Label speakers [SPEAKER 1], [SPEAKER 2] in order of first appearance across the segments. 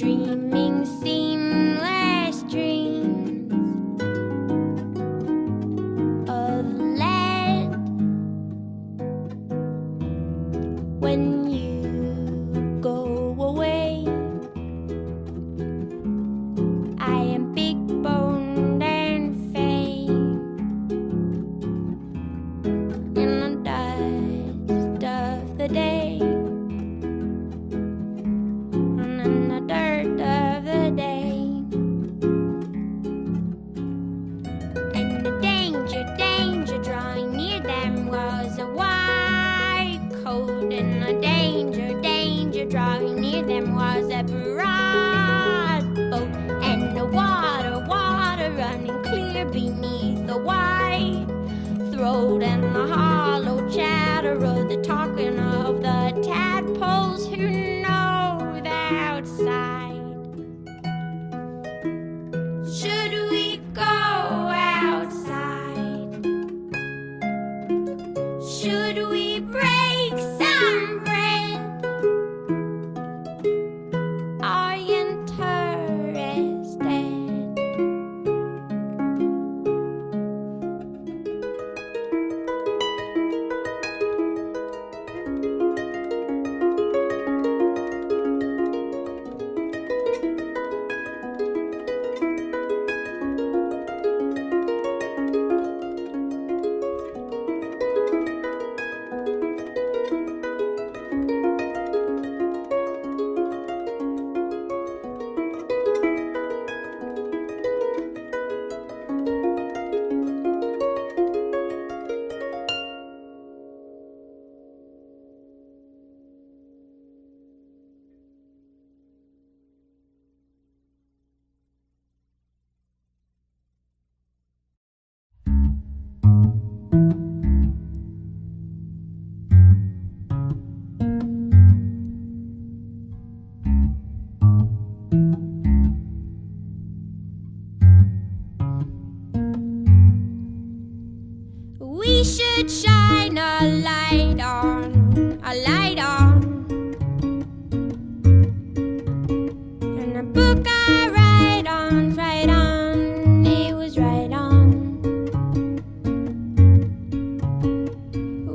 [SPEAKER 1] dreaming seamless dreams of lead. When you go away, I am big boned and fake in the dust of the day, and in the dirt of the day. And the danger drawing near them was a white coat, and the danger drawing near them was a broad boat, and the water running clear beneath the white throat, and the hollow chatter of the talking of the tadpoles who know the outside. Should we go outside? Should we break some bread? Are you interested? We should shine a light on, and a book I write on, it was right on.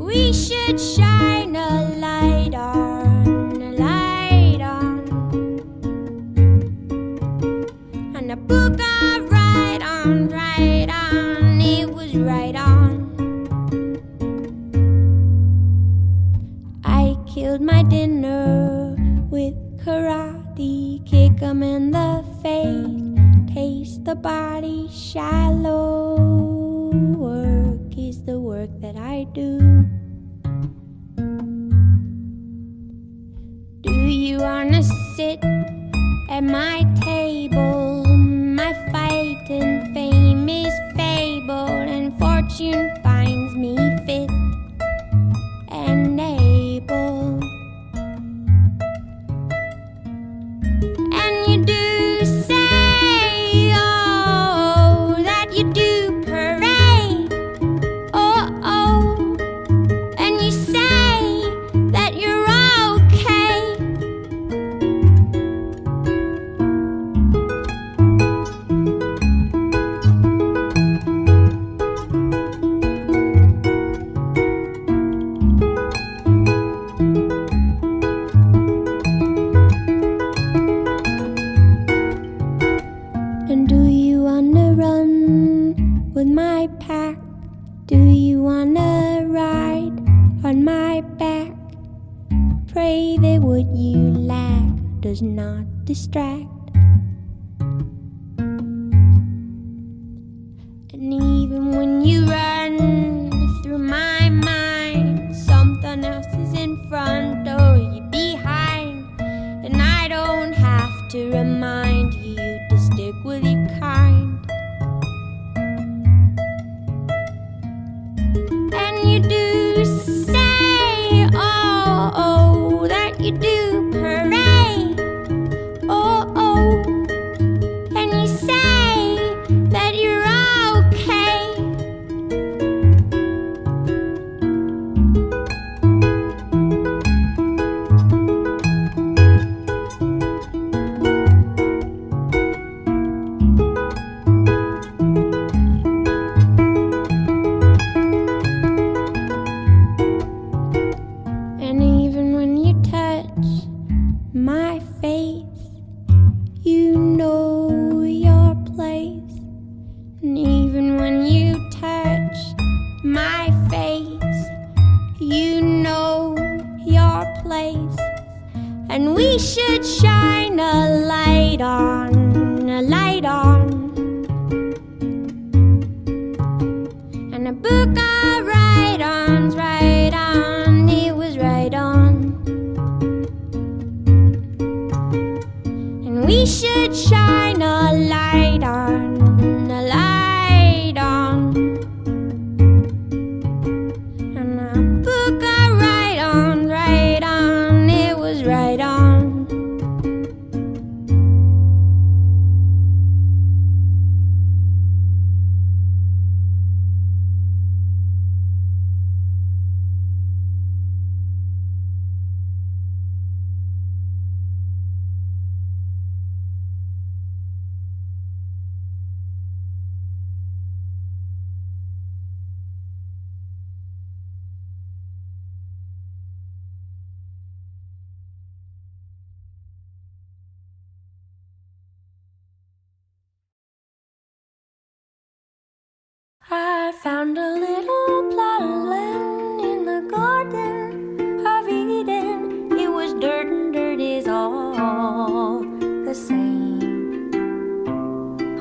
[SPEAKER 1] We should shine a light on, and a book I write on, it was right on. I killed my dinner with karate, kick 'em in the face, taste the body shallow. Work is the work that I do. Do you wanna sit at my table? My fight and fame is fabled, and fortune finds me fit and able. And you do say, oh, that you do parade, oh, and you say that you're okay. And do you wanna run with my pack? Do you wanna ride on my back? Pray that what you lack does not distract. And even when you run through my mind, something else is in front or you're behind, and I don't have to remind you to stick with your kind. And you do say, oh, that you do parade, oh, and you say that you're okay. we should shine a light on, a light on, and a book of write-ons, right on, it was right on. And we should shine a light on, a light on, and a book of write-ons, right on, it was right on. I found a little plot of land in the garden of Eden. It was dirt and dirt is all the same.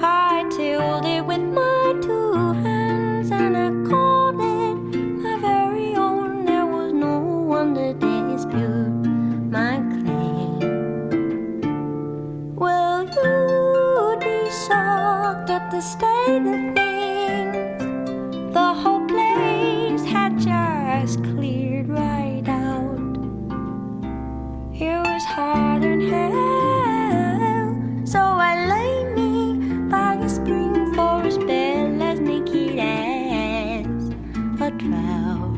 [SPEAKER 1] I tilled it with my 2 hands and I called it my very own. There was no one to dispute my claim. Well, you'd be shocked at the state of things. The whole place had just cleared right out. It was hot and hell, so I lay me by a spring for a spell as naked as a trout.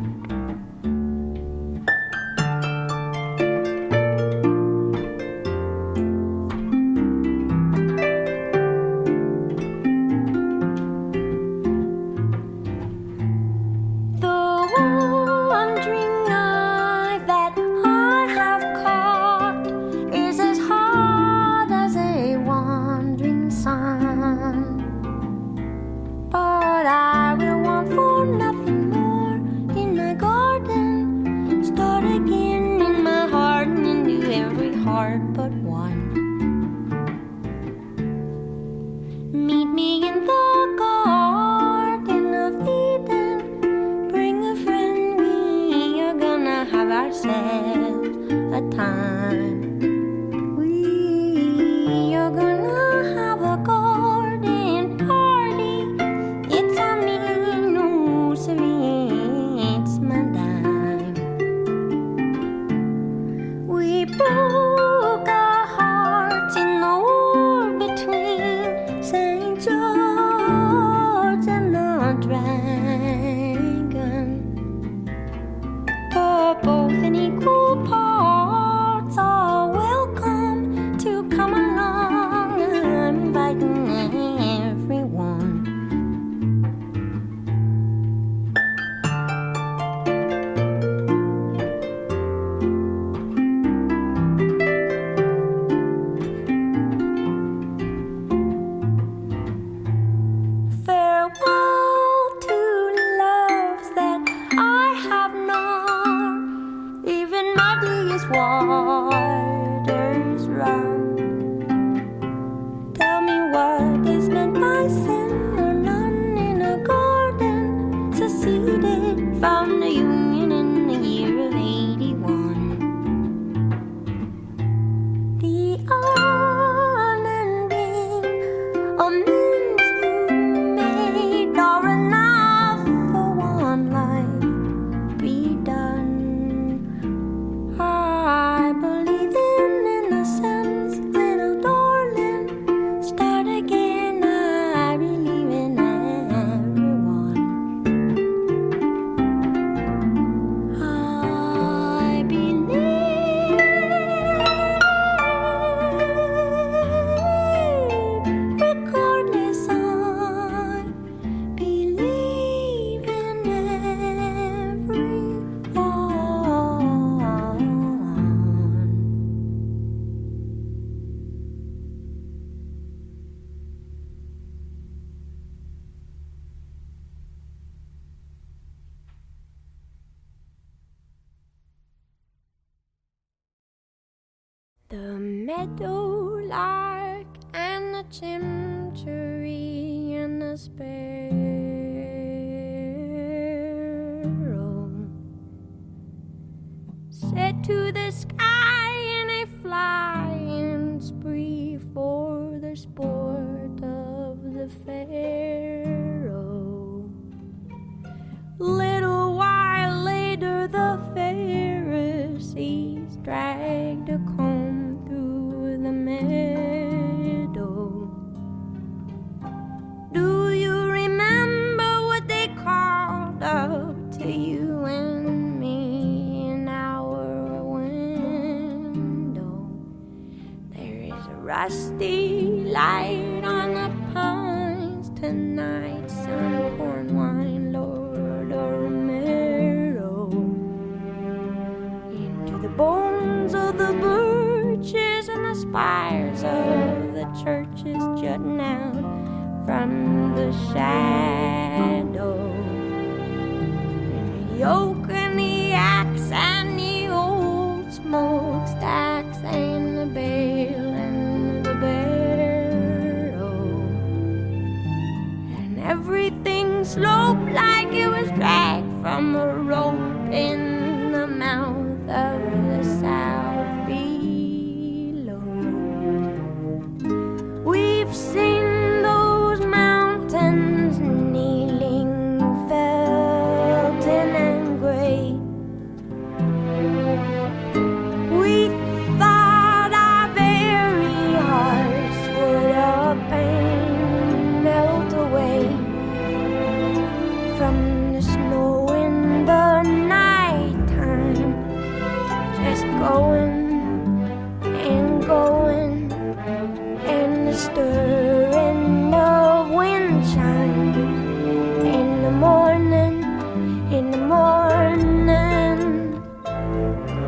[SPEAKER 1] Even my meadowlark and the chimchuree and the sparrow set to the sky in a flying spree for the sport of the pharaoh. Little while later the Pharisees dragged a comb through the meadow. Do you remember what they called up to you and me in our window? There is a rusty light on the pines tonight, some corn wine, Lord Romero. Into the bones of the birches and the spires of the churches jutting out from the shadow. And the yoke and the axe and the old smokestacks and the bale and the barrow. And everything sloped like it was dragged from a rope in the mouth of the south below. We've seen those mountains kneeling, felting and gray. We thought our very hearts would up and melt away from the snow in the nighttime, just going and going, and the stirring of wind chime in the morning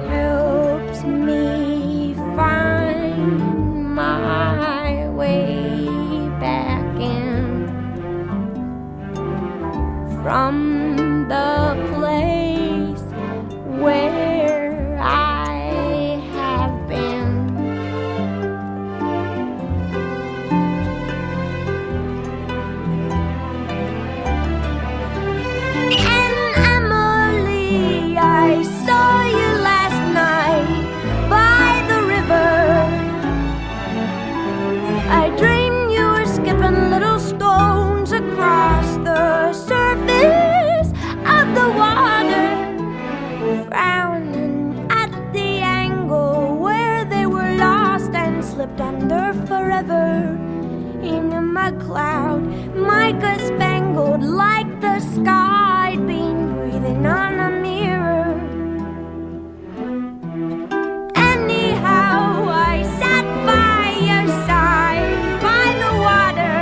[SPEAKER 1] helps me find my way back in from the place where I have been. And Emily, I saw you last night by the river. I dreamed you were skipping little stones across the surface of the water, frowning at the angle where they were lost and slipped under forever in a mud cloud, mica spangled like the sky had been breathing on a mirror. Anyhow, I sat by your side by the water.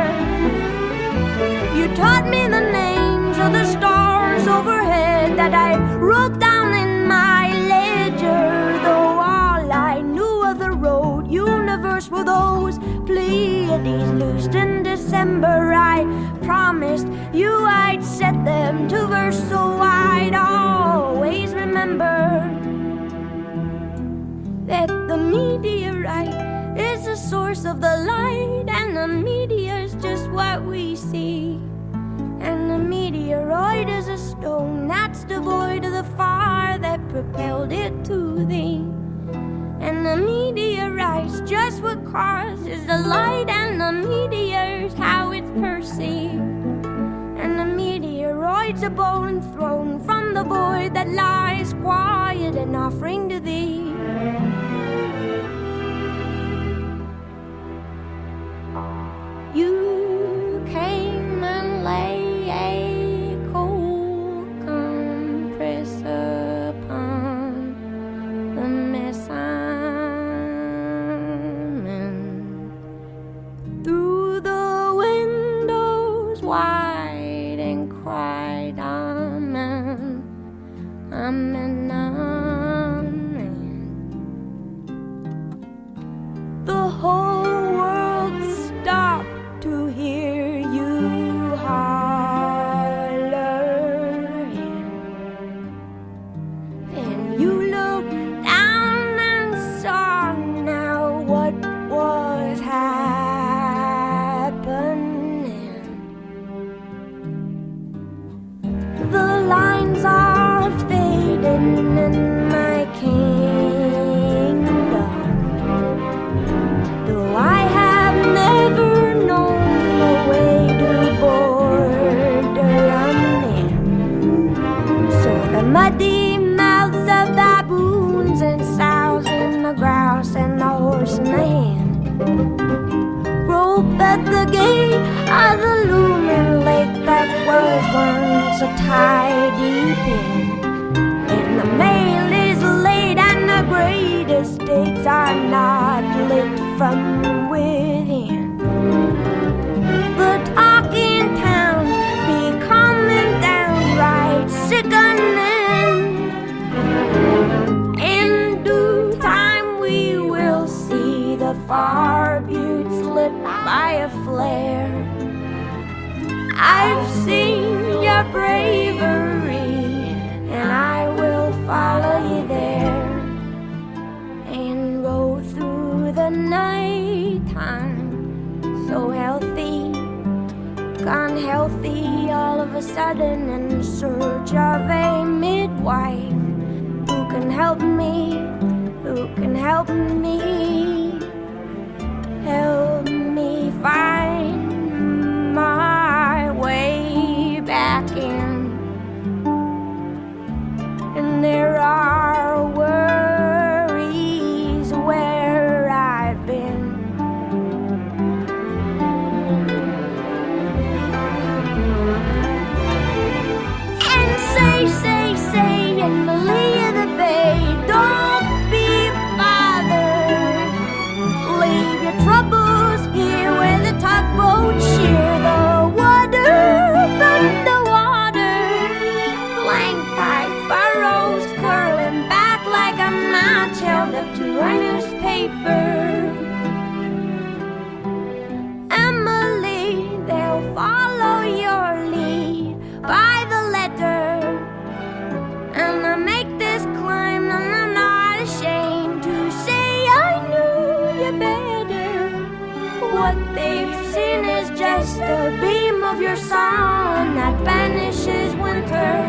[SPEAKER 1] You taught me the names of the stars overhead that I wrote down in my ledger, though all I knew of the road universe were those Pleiades loosed in December. I promised you I'd set them to verse, so I'd always remember that the meteorite is the source of the light, and the meteor's just what we see. And the meteoroid is a stone that's devoid of the fire that propelled it to thee. And the meteorite's just what causes the light, and the meteor's how it's perceived. And the meteoroid's a bone thrown from the void that lies quiet and offering to thee. You came and lay a cold compress upon the mess I'm in. Through the windows wide and cried, Amen, Amen, Amen. a tidy pen, and the mail is late, and the greatest dates are not lit from within. The talk in town becoming downright sickening. In due time we will see the far buttes lit by a flare. I've seen your bravery, and I will follow you there, and roll through the night time, so healthy, gone healthy all of a sudden, in search of a midwife who can help me, who can help me, help me find my way back in. And there are worries where I've been. And say in the lee of the bay, don't be bothered. Leave your troubles here where the tugboats shear the water from the water, flanked by furrows curling back like a match held up to a newspaper. Emily, they'll follow your lead by the letter, and I make this climb, and I'm not ashamed to say I knew you better. What they've seen is just a beam of your sun that banishes winter.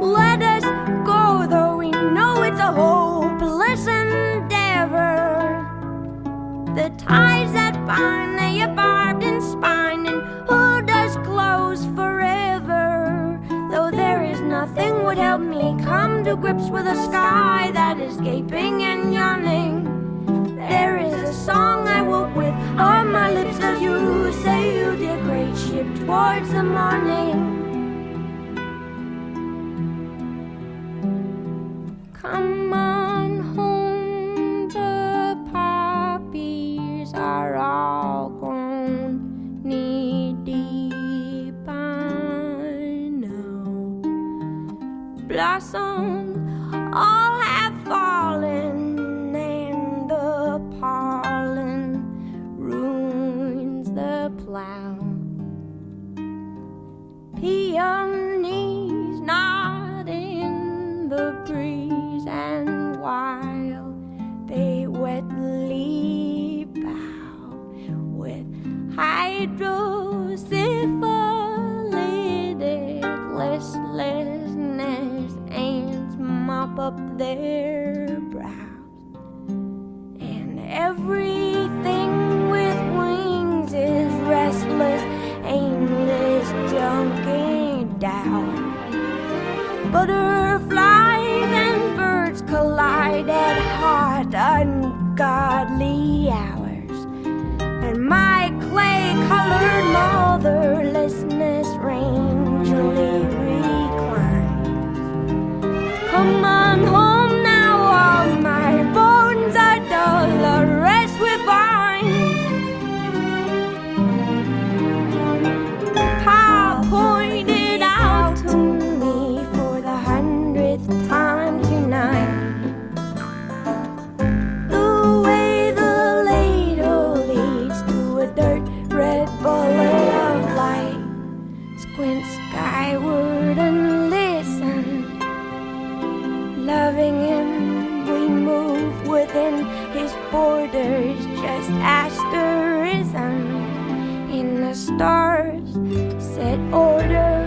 [SPEAKER 1] Let us go, though we know it's a hopeless endeavor. The ties that bind, they are barbed and spined, and who does close forever? Though there is nothing would help me come to grips with a sky that is gaping and yawning. There is a song I woke with on my lips as you sailed your great ship towards the morning. Come on home, the poppies are all grown knee-deep by now. Blossoms all have fallen, and the pollen ruins the plow. Peonies nod in the breeze, and while they wetly bow with hydrosyphilitic listlessness, ants mop up their brows, and everything with wings is restless, aimless, junking down. Butterflies and birds collide at hot, ungodly hours, and my clay-colored motherlessness rangely reclines. Come on home now, all my bones are dull, the rest we find. Pa pointed out to me for the 100th time tonight the way the ladle leads to a dirt red bullet of light. Squint skyward and listen. Loving him, we move within his borders, just asterism in the stars set order.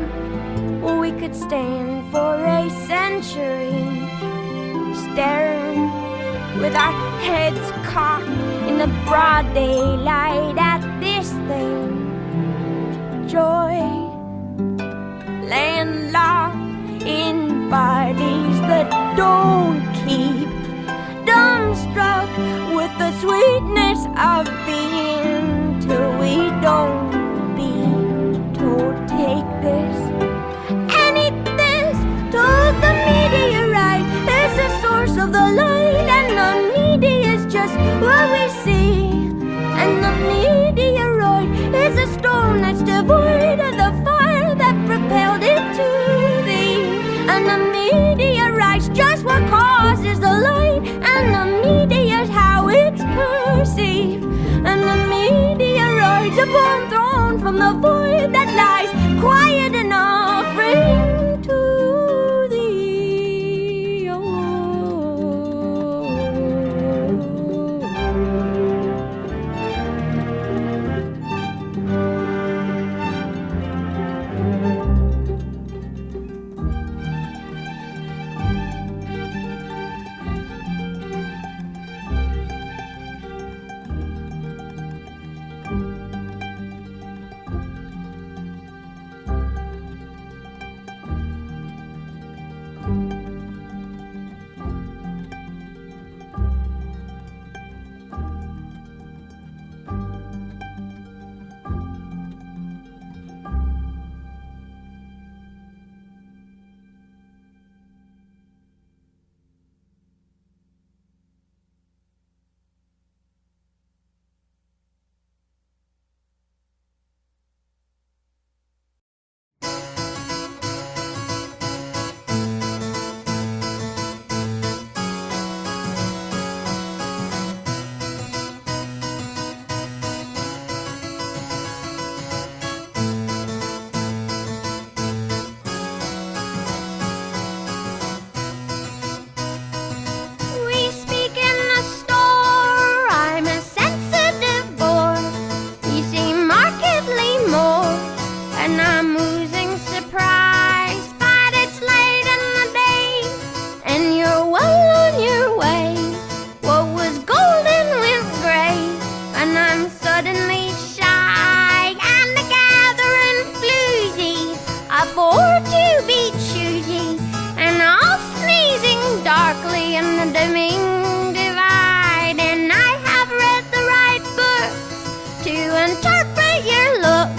[SPEAKER 1] We could stand for a century, staring with our heads cocked in the broad daylight at this thing. Joy, landlocked in bodies that don't keep, dumbstruck with the sweetness of being till we don't be told. mean divide, and I have read the right book to interpret your look.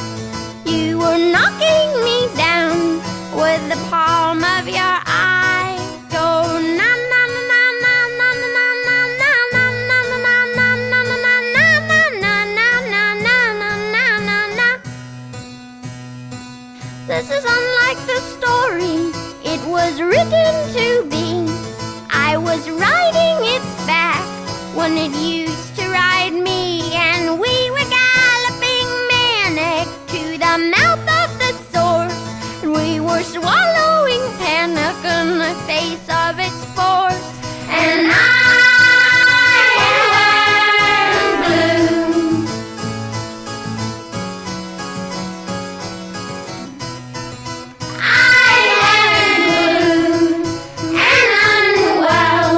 [SPEAKER 1] You were knocking me down with the palm of your eye. Oh, na na na na na na na na na na na na na na na na na na na. This is unlike the story it was written to be. I was riding its back when it used to ride me, and we were galloping manic to the mouth of the source, and we were swallowing panic in the face of its force. And I am blue. I am blue and unwell.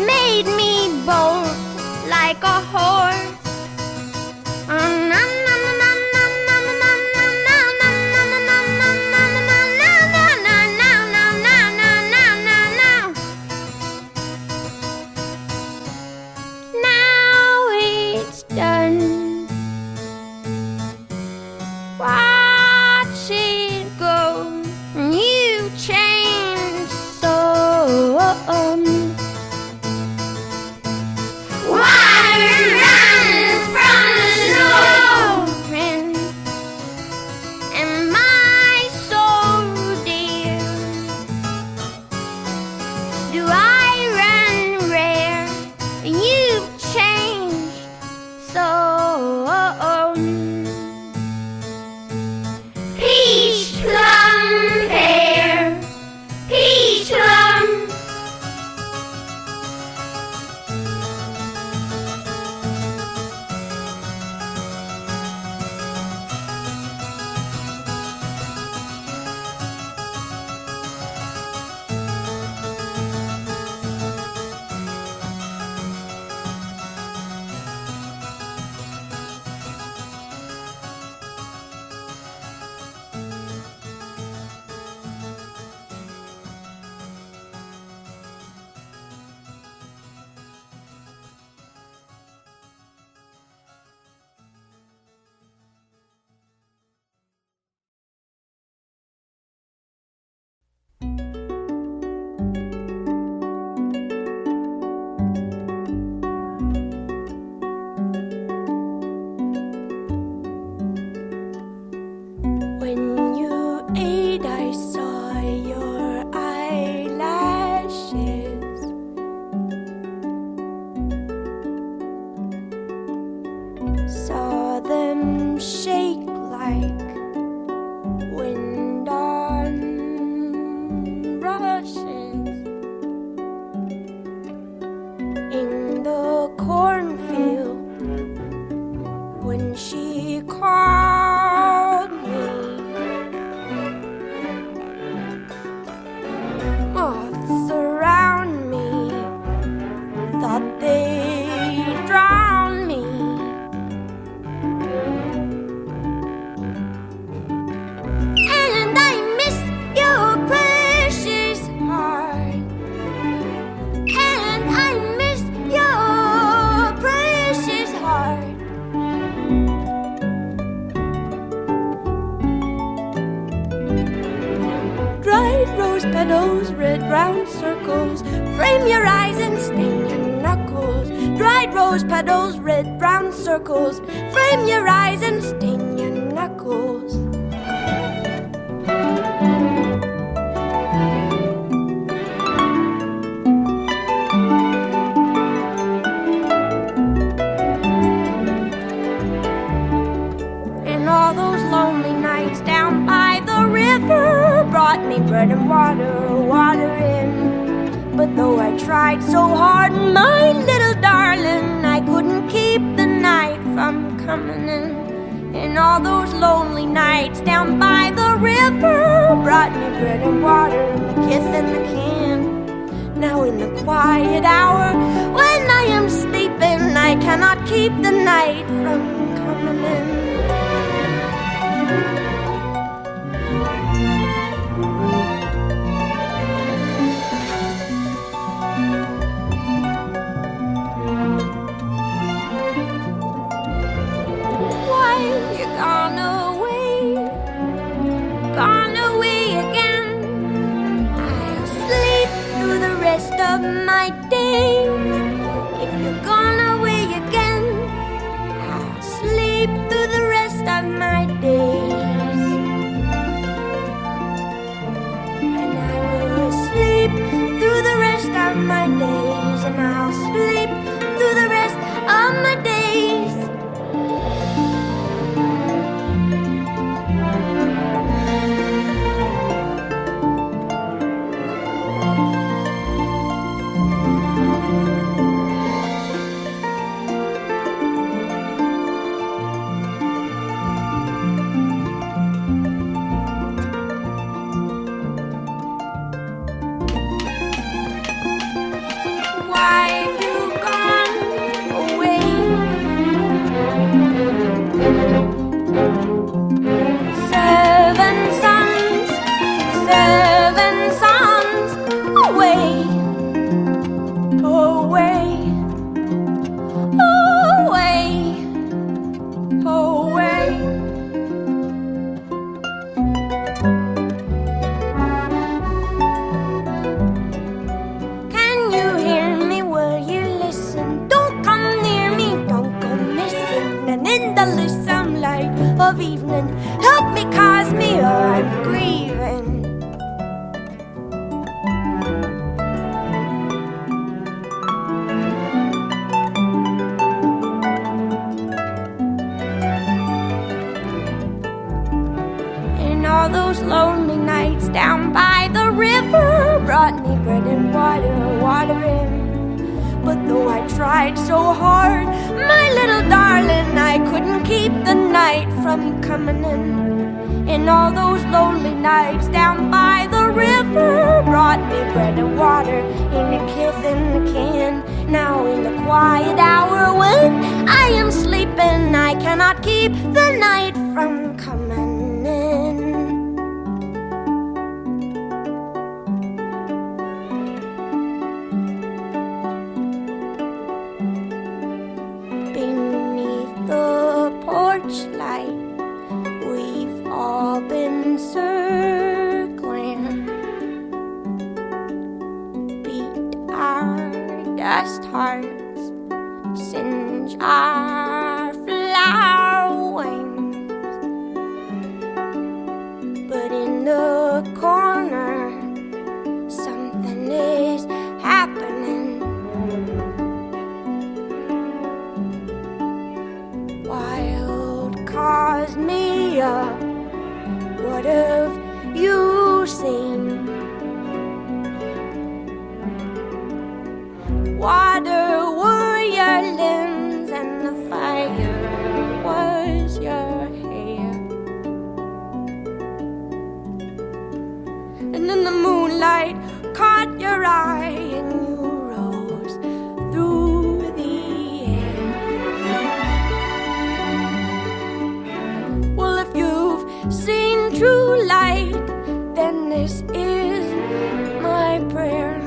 [SPEAKER 1] Made me bolt like a horse. Now it's done. Watch it go. You changed so. Water runs from the snow, and my soul, dear, do I run rare? You've changed so. Peach plum pear, peach plum. When you ate, I saw your eyelashes. Saw them shake like wind on rushes. In the cornfield when she called me. Moths around me thought they'd drown me. And I miss your precious heart. And I miss your precious heart. Dried rose petals, red round circles, frame your eyes and stain your knuckles. Dried rose petals, red brown circles, frame your eyes and stain your knuckles. And all those lonely nights down by the river brought me bread and water, water in. But though I tried so hard, my little darling, I couldn't keep the night from coming in. And all those lonely nights down by the river brought me bread and water and the kiss and the can. Now in the quiet hour when I am sleeping, I cannot keep the night from coming in. of my days. If you're gone away again, I'll sleep through the rest of my days. And I will sleep through the rest of my days. And I'll sleep through the rest of my days. Of evening, help me, cause me, or I'm grieving. And all those lonely nights down by the river brought me bread and watering. But though I tried so hard, my little darling, I couldn't keep the night from coming in. And all those lonely nights down by the river brought me bread and water in a kith in a can. Now in the quiet hour when I am sleeping, I cannot keep the night from coming in. Light, we've all been circling, beat our dust hearts, singe our flower wings. But in the corner, something is happening. Cause me up, what have you seen? Water were your limbs and the fire was your hair. And then the moonlight caught your eye and you rose through the air. Well, if you've seen true light, then this is my prayer.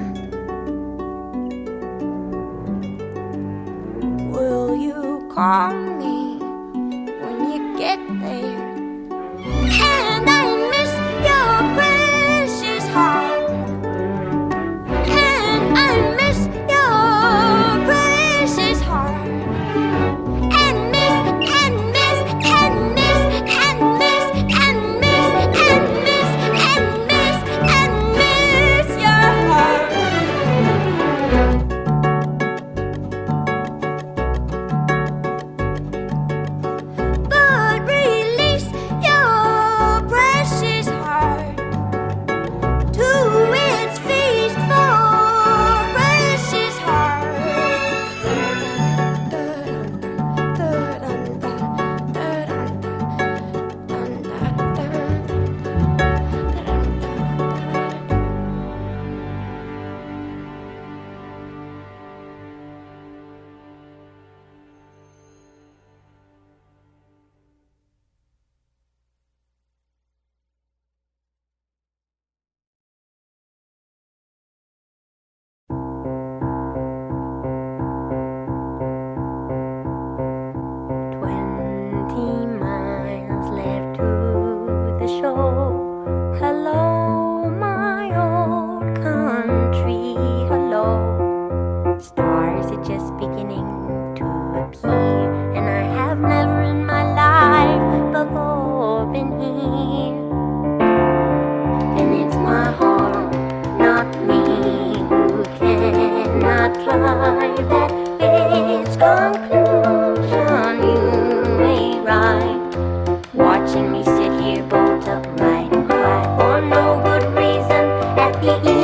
[SPEAKER 1] Will you call me when you get there? And I miss your precious heart. And I miss your precious heart. And miss, and miss, and miss, and miss, and miss, and miss, and miss, and miss your heart.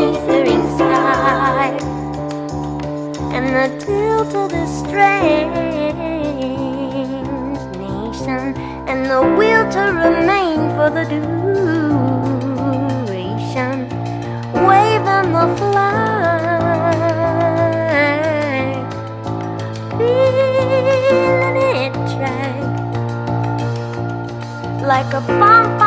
[SPEAKER 1] eastern sky, and the tilt of the strange nation, and the will to remain for the duration, waving the flag, feeling it drag like a bump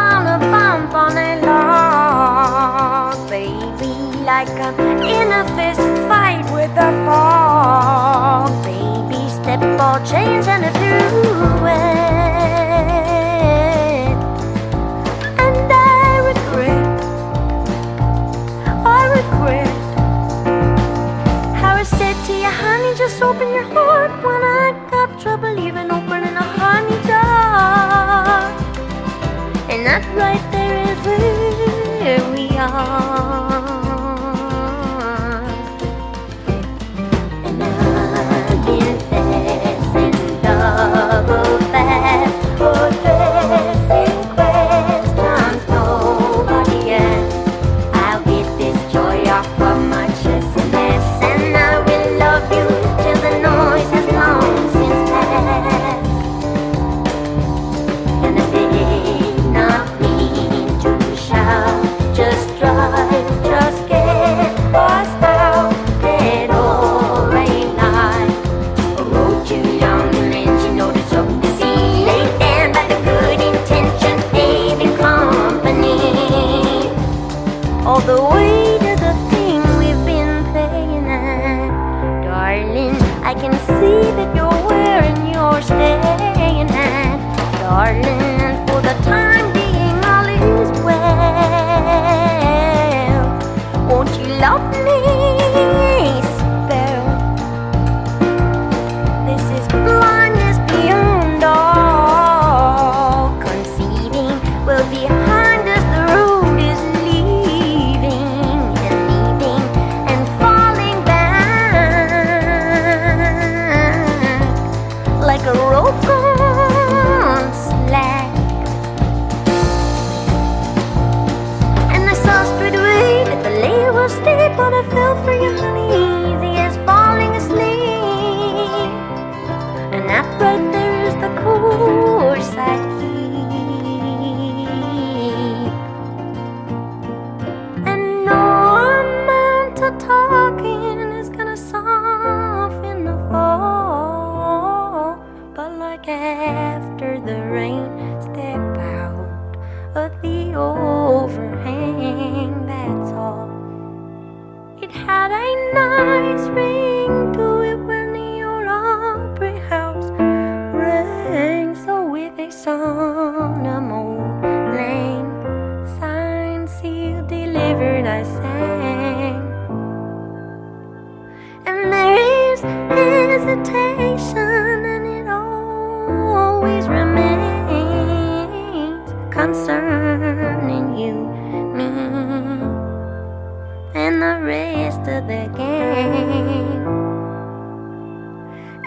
[SPEAKER 1] on a log, baby, like an inner fist fight with a fog, baby, step or change and do it. And I regret how I said to you, honey, just open your heart when I got trouble even opening a honey jar. And that right there is where we are. And I've been facing double fast for dressing questions nobody asked. I'll get this joy off of my chest and this, and I will love you till the noise has long since passed. And I did not mean to shout, just drive, just get lost out, dead or alive. I wrote you down and let you notice of the sea, laid down by the good intentions, baby company. All the way to the thing we've been playing at, darling, I can see that you're wearing your staying at, darling, and for the time being all is well. Won't you love me, spell? This is blindness beyond all conceiving. Well, behind us the road is leaving and falling back like a rope on slack. And I saw straight away that the lay was steep, but I fell for you, honey, easy as falling asleep. And that right there is the course I keep. And no amount of talking is gonna soften the fall, but like after the rain, step out of the overhang, that's all. It had a nice ring to it when the old Opry House rang. So with a solemn lane, signed, sealed, delivered, I sang. And there is hesitation, and it always remains concerning you, me, and the rest of the game.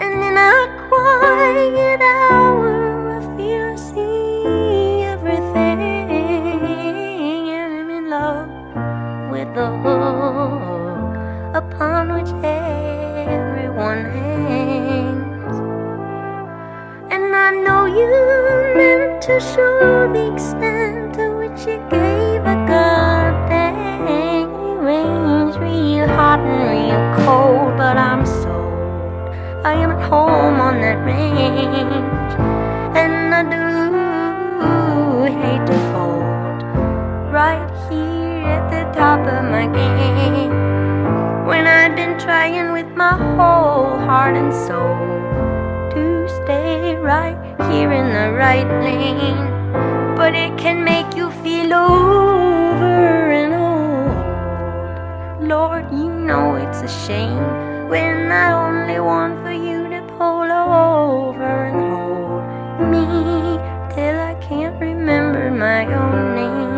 [SPEAKER 1] And in a quiet hour, I feel I see everything, and I'm in love with the hook upon which everyone hangs. And I know you meant to show the extent to which you gave a goddamn. You range real hot and real cold, but I'm sold. I am at home on that range, and I do hate to fold right here at the top of my game, when I've been trying with my whole heart and soul to stay right here in the right lane. But it can make you feel over and old. Lord, you know it's a shame when I only want for you to pull over and hold me till I can't remember my own name.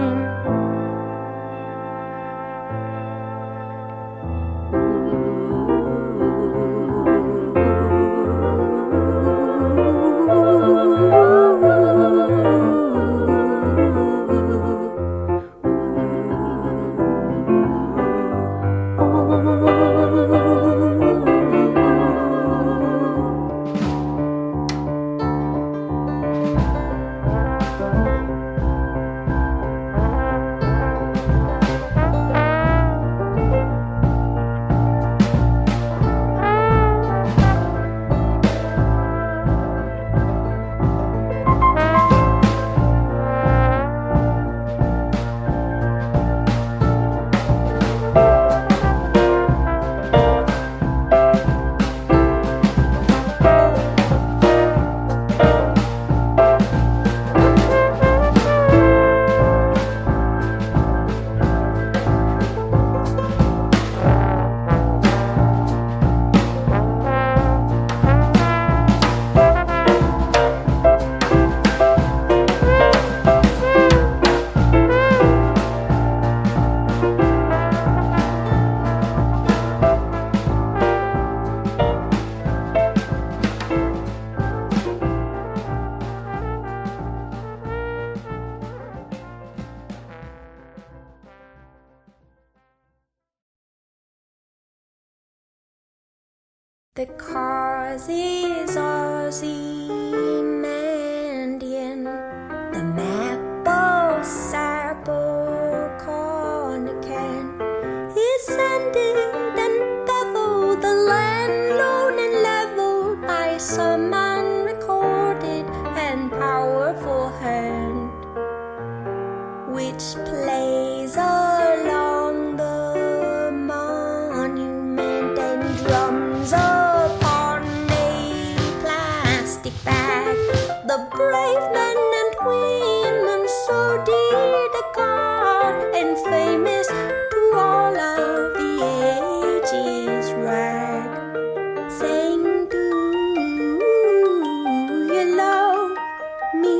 [SPEAKER 1] The cause is Ozymandian, the map of Sabercornican is sending and beveled, the land lone and leveled by some unrecorded and powerful hand, which plays along the monument and drums upon a plastic bag. The brave men and women so dear to God and famous to all of the ages rag, saying, do you love me?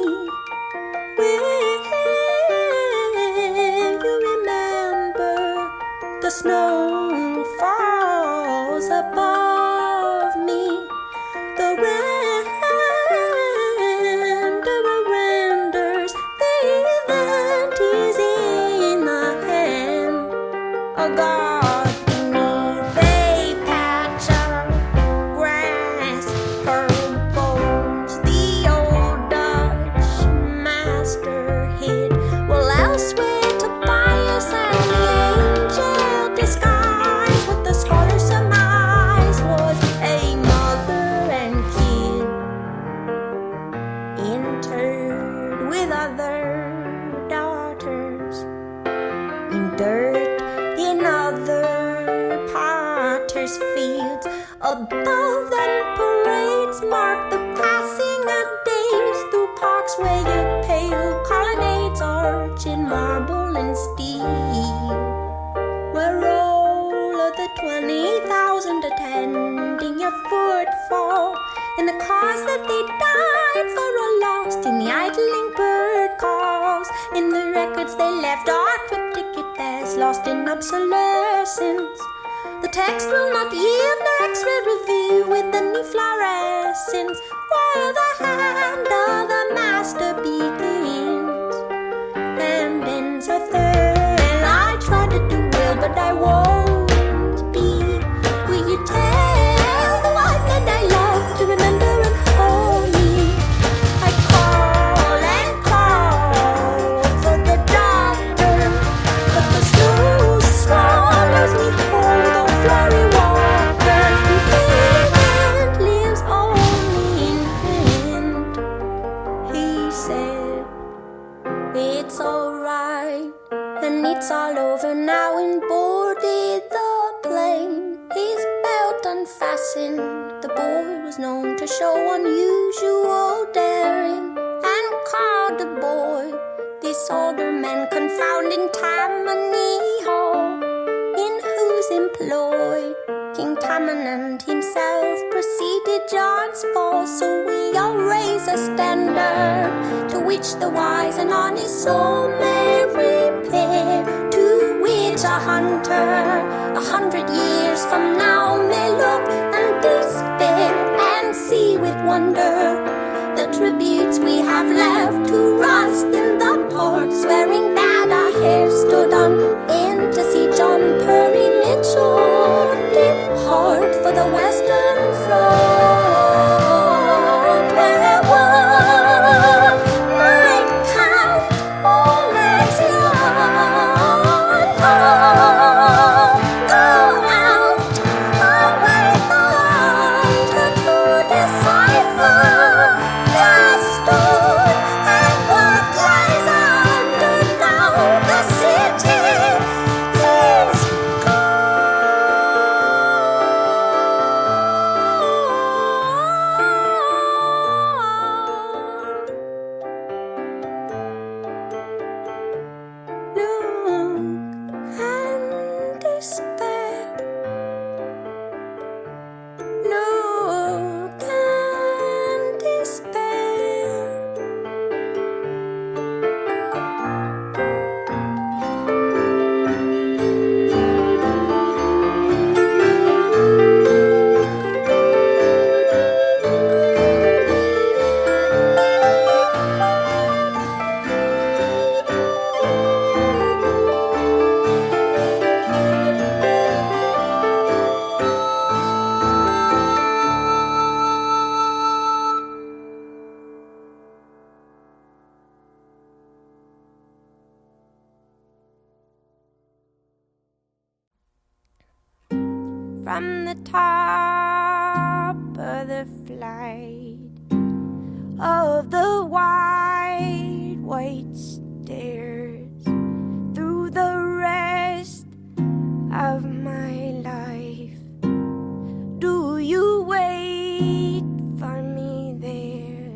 [SPEAKER 1] Will you remember the snow falls above me? The renders, the event is in the hand of God beneath a patch of grass, her bones the old Dutch master hid. Well, elsewhere Tobias and the angel disguised what the scholar surmised was a mother and kid, interred with other daughters in dirt in other potters' fields. Above them parades mark the passing of days through parks where your pale colonnades arch in marble and steel, where all of the 20,000 attending your footfall in the cause that they died for are lost in the idling bird calls, in the records they left are cryptic at best, lost in obsolescence. The text will not yield no X-ray review with the new fluorescence, where the hand of the master begins and ends a third. I try to do well, but I won't be. Will you tell the one that I love to remember and hold me? I call and call for the doctor, but the snow swallows me whole. The flurry walkers who event lives only in print. He said, it's alright, and it's all over now, and boarded the plane. His belt unfastened, the boy was known to show unusual daring, and called the boy this older man confounding Tammany Hall, in whose employ King Tammany himself preceded John's fall. So we all raise a standard to which the wise and honest soul may repair, to which a hunter 100 years from now may look and despair, and see with wonder the tributes we have left to rust in the port, swearing that our hair stood on end to see John Perry Mitchell depart for the Western Front, where one might count all as young. Go out, away the hunter to decipher the stood and from the top of the flight of the wide white stairs through the rest of my life. Do you wait for me there?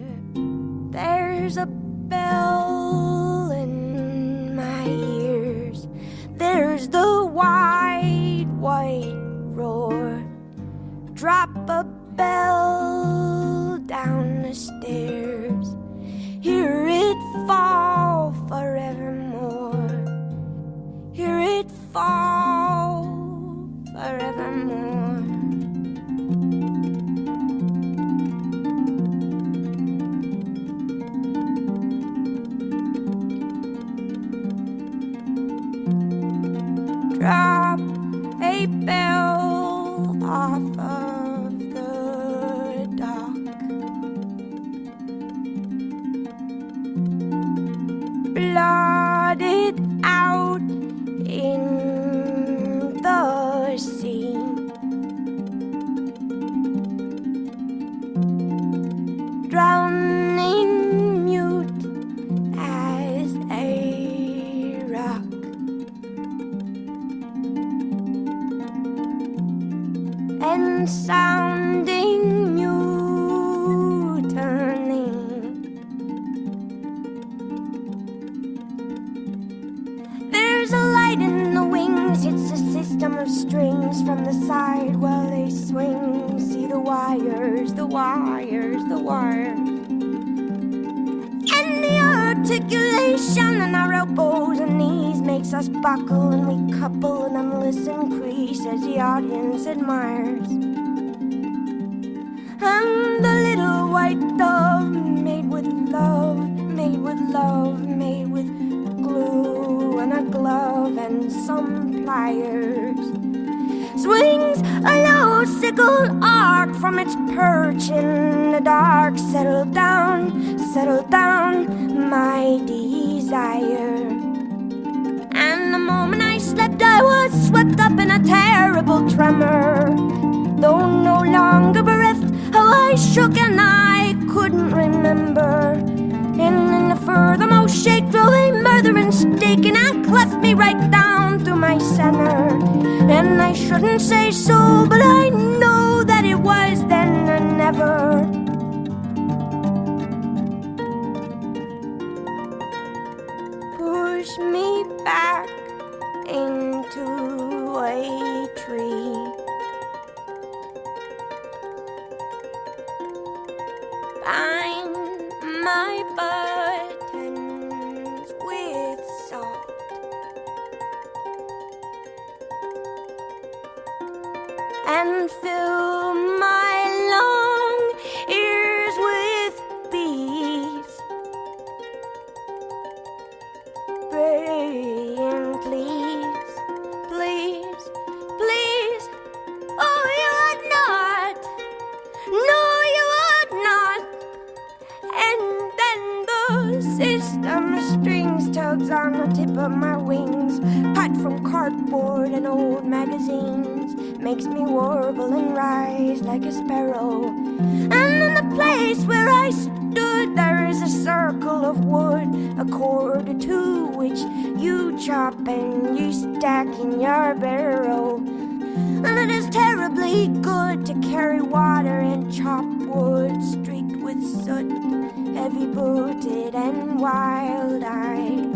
[SPEAKER 1] There's a bell in my ears. There's the wide white roar. Drop a bell down the stairs. Hear it fall forevermore. Hear it fall forevermore. Drop a bell off of the dock. Blotted out in the sea. Drowning mute as a rock. And sounding mutiny. There's a light in the wings. It's a system of strings from the side while they swing. See the wires, the wires, the wires. And the articulation in our elbows and knees makes us buckle, and we couple and endless increase as the audience admires. And the little white dove made with love, made with love, made with glue and a glove and some pliers, swings a low sickle arc from its perch in the dark. Settle down, my desire. And the moment I slept, I was swept up in a terrible tremor. Though no longer bereft, how I shook and I couldn't remember. And in the furthermost shake drove a murderous stake, and I cleft me right down through my center. And I shouldn't say so, but I know that it was then and never. Push me back into a tree. Bind my buttons with salt. And fill my long ears with bees, praying, please, please, please. Oh, you would not. No, you would not. And then the system of strings tugs on the tip of my wings, cut from cardboard and old magazines, makes me warble and rise like a sparrow. And in the place where I stood, there is a circle of wood, a cord or two, which you chop and you stack in your barrow. And it is terribly good to carry water and chop wood, streaked with soot, heavy-booted and wild-eyed.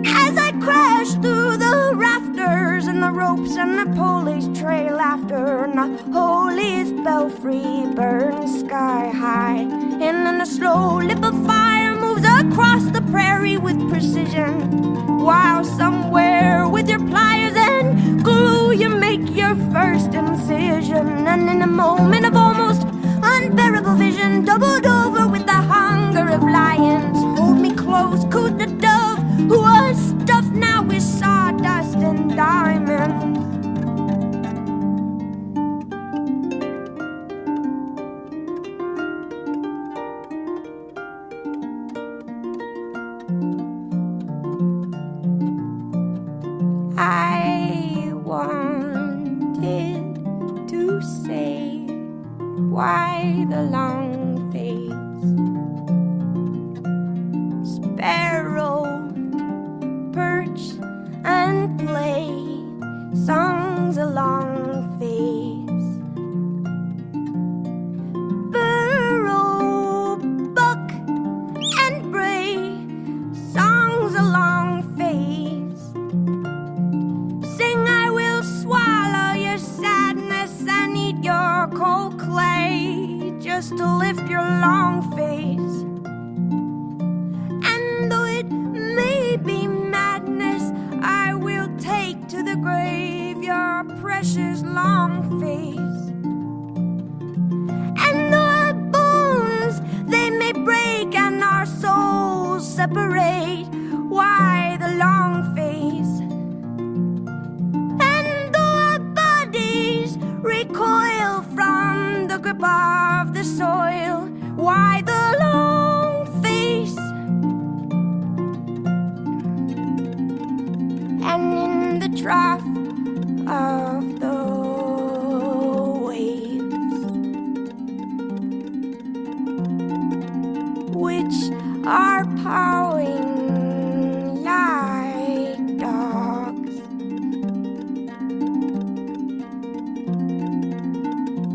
[SPEAKER 1] As I crash through the rafters and the ropes and the pulleys trail after, and the holiest belfry burns sky high, and then a slow lip of fire moves across the prairie with precision, while somewhere with your pliers and glue you make your first incision. And in a moment of almost unbearable vision, doubled over with the hunger of lions, hold me close, cooed the dove, who was stuffed now with sawdust and diamonds. I by the long face. Sparrow, perch and play songs along face. Burrow, buck and bray songs along face. Sing, I will swallow your sadness and eat your cold clay, just to lift your long face. And though it may be madness, I will take to the grave your precious long face. And though our bones they may break and our souls separate, why the long face? And though our bodies recoil from the grip of the soil, why the long face? And in the trough of the waves, which are pawing like dogs,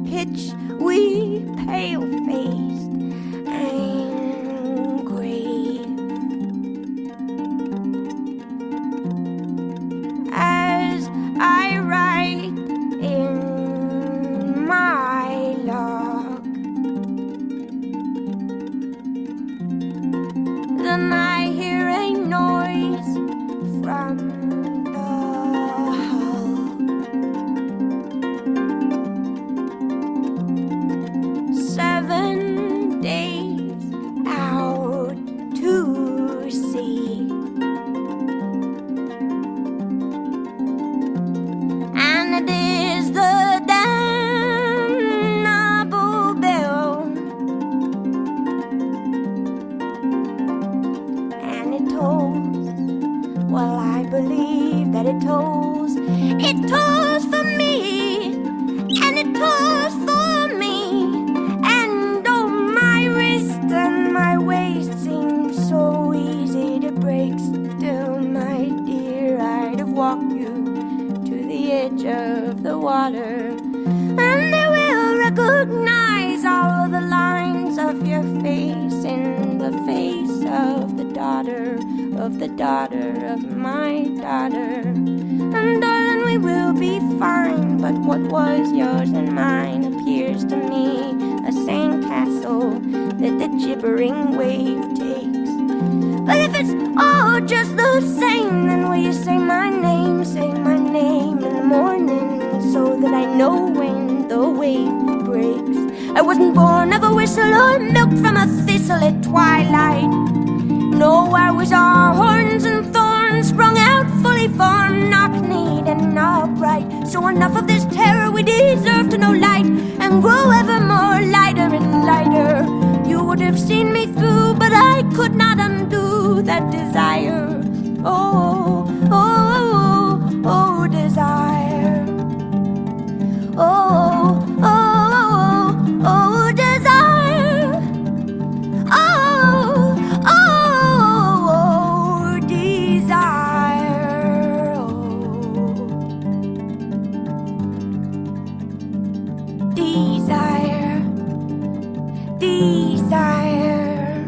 [SPEAKER 1] pitch we pale-faced and grave, as I write in my log. Then I hear a noise from the hull. 7 days out to sea, and it is the damnable bell, and it tolls. Well, I believe that it tolls. It tolls for me, and it tolls for me. And oh, my wrist and my waist seem so easy to break. Still, my dear, I'd have walked you to the edge of the water, and they will recognize all of the lines of your face in the face of the daughter of my daughter. And darling, we will be fine, but what was yours and mine appears to me a sandcastle that the gibbering wave takes. But if it's all just the same, then will you say my name in the morning, so that I know when the wave breaks? I wasn't born of a whistle or milked from a thistle at twilight. No, I was all horns and thorns, sprung out fully formed, knock-kneed and upright. So enough of this terror, we deserve to know light, and grow ever more lighter and lighter. You would have seen me through, but I could not undo that desire. Oh, oh, oh, oh, desire. Oh, oh, oh, oh, desire. Oh, oh, oh, desire. Oh, desire, desire,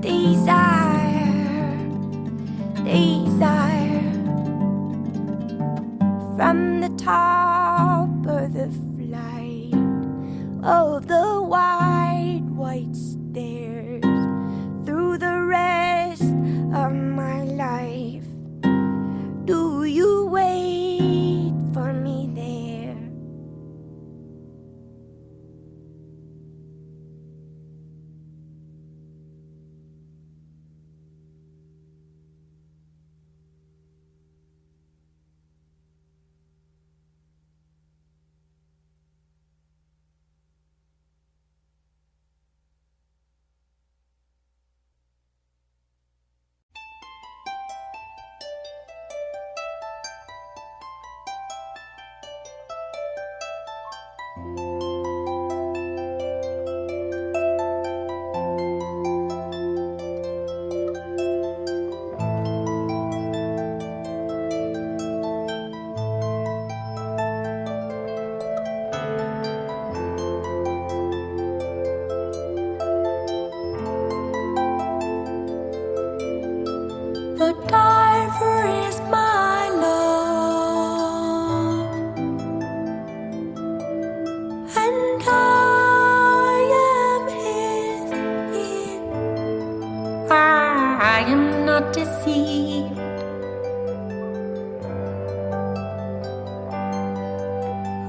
[SPEAKER 1] desire, desire. From the top of the flight of the wide white stairs, through the rest of my life, do you wait for me there?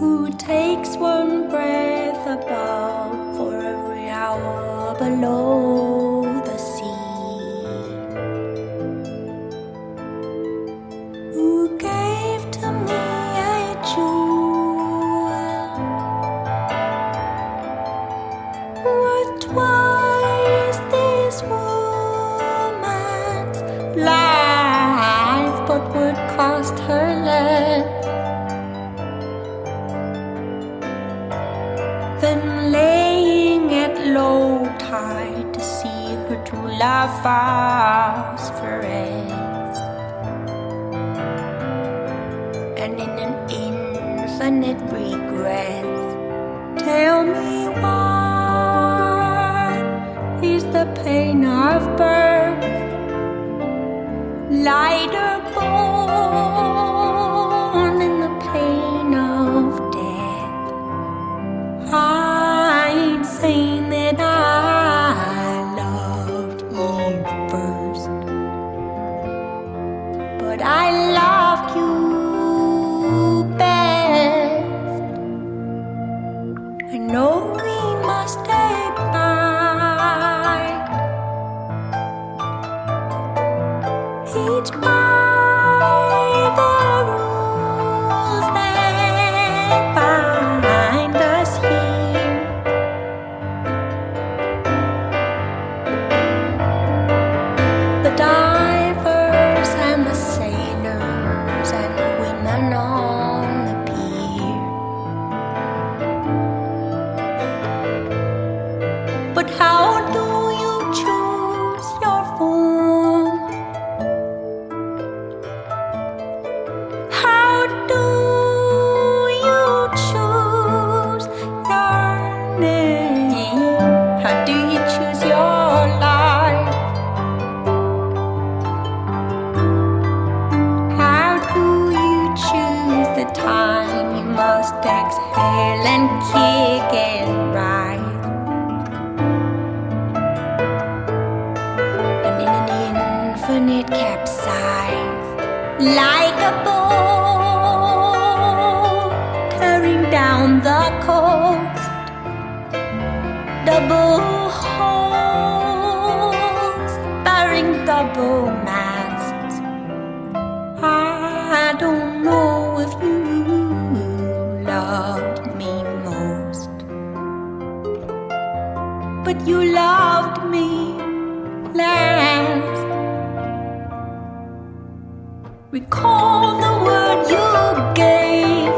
[SPEAKER 1] who takes one breath above for every hour below the sea, who gave to me a jewel worth twice this woman's life, but would cost her less than laying at low tide to see her true love phosphoresce. And in an infinite regret, tell me why is the pain of birth lighter born than the pain of death? I ain't saying that I loved you first, but I loved you best. I know we must abide each by the rules that bind us here. The divers and the sailors and the women on the pier. But how do you choose your form? How do you choose your name? How do you choose your life? How do you choose the time you must exhale and kick and rise? And in an infinite capsize, like a boat tearing down the coast, double holes bearing double masts. I don't know if you loved me most, but you loved me last. Recall the word you gave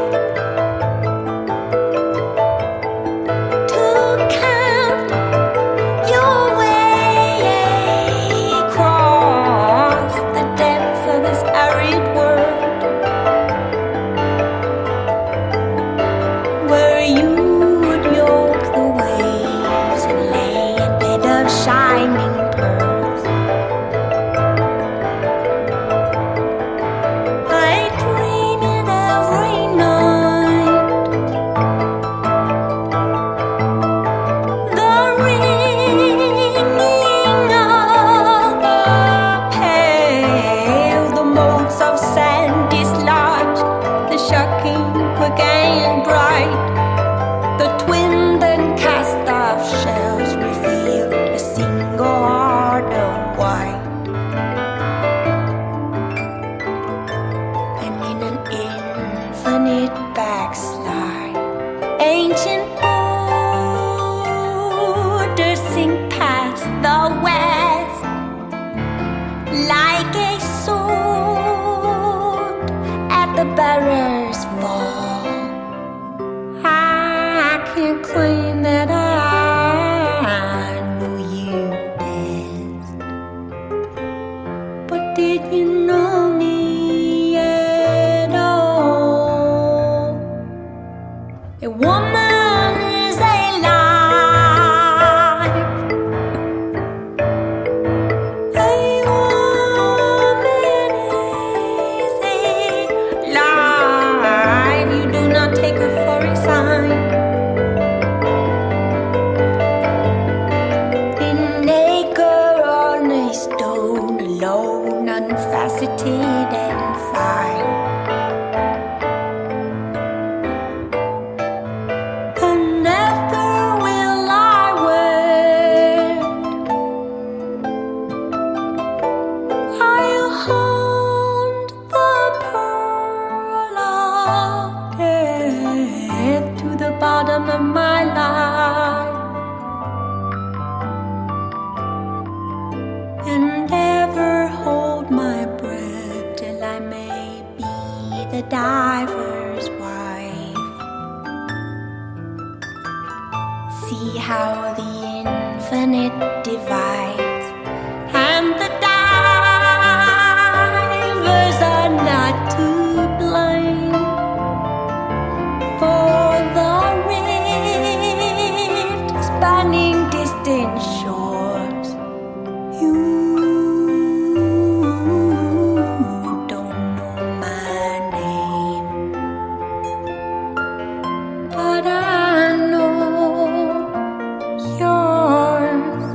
[SPEAKER 1] to count your way across the depths of this arid world, where you would yoke the waves and lay a bed of shining pearls. I dream it every night. The ringing of the pale, the motes of sand dislodged, the shocking quick and bright, the twinned and cast off shells reveal a single heart of white. And in an infinite backslide, ancient borders sink past the west like a sword at the bearer's fall. I can't claim that I knew you best, but did you know me at all? and it divides, and the divers are not to blame for the rift spanning distant shores. You don't know my name, but I know yours.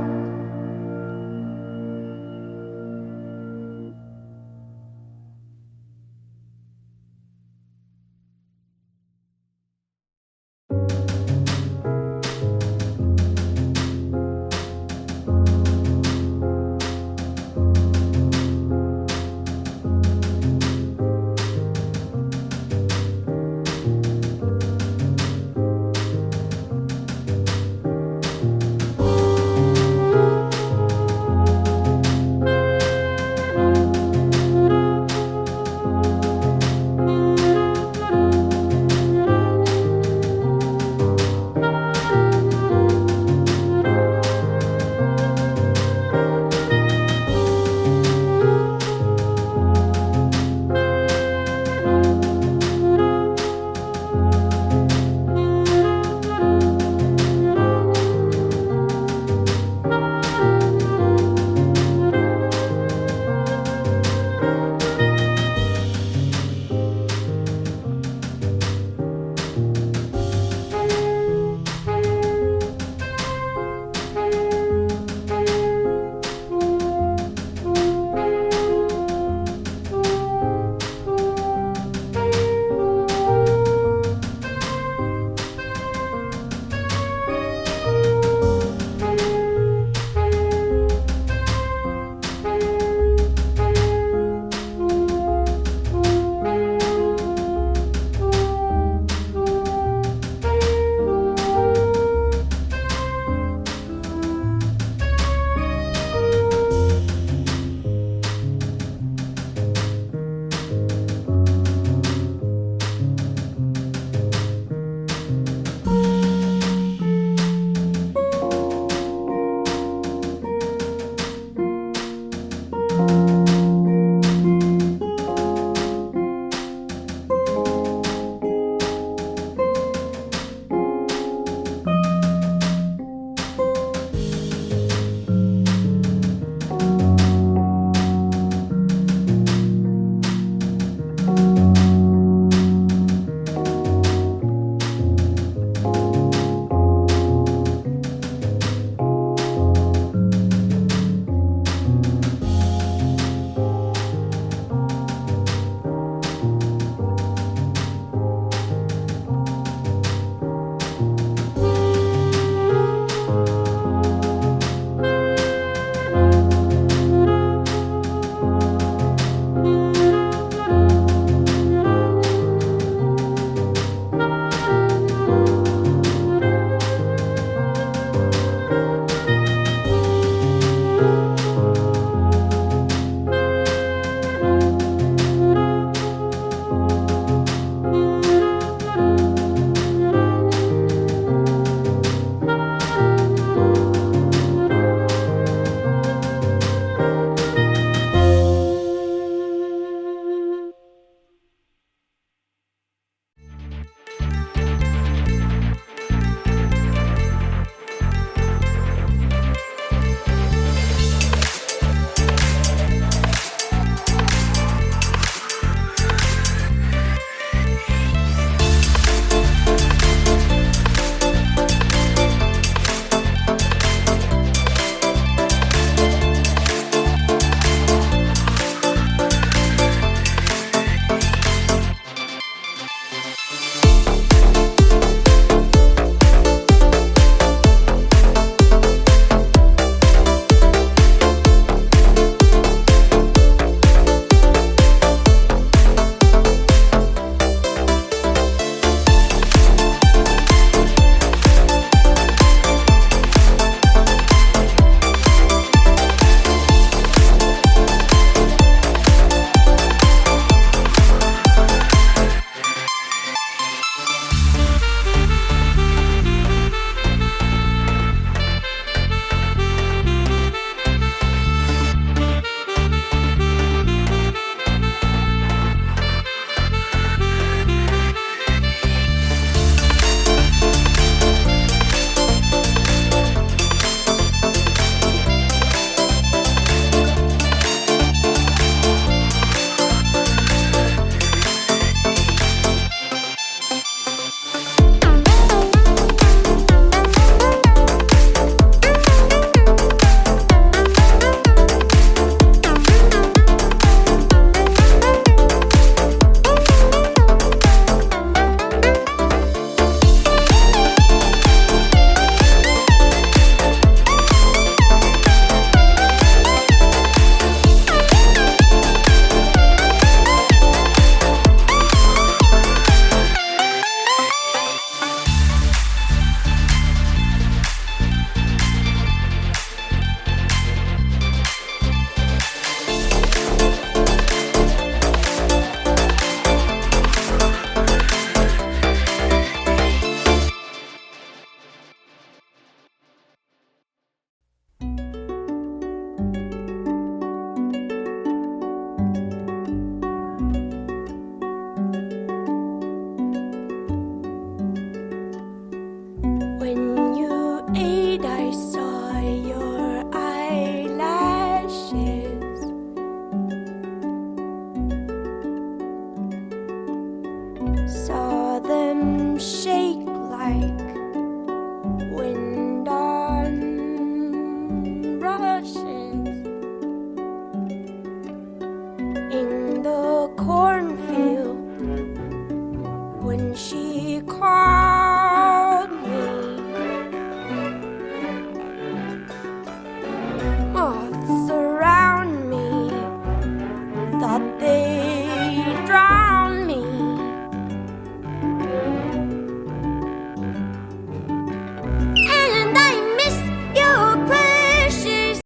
[SPEAKER 1] saw them shake like wind on rushes in the cornfield.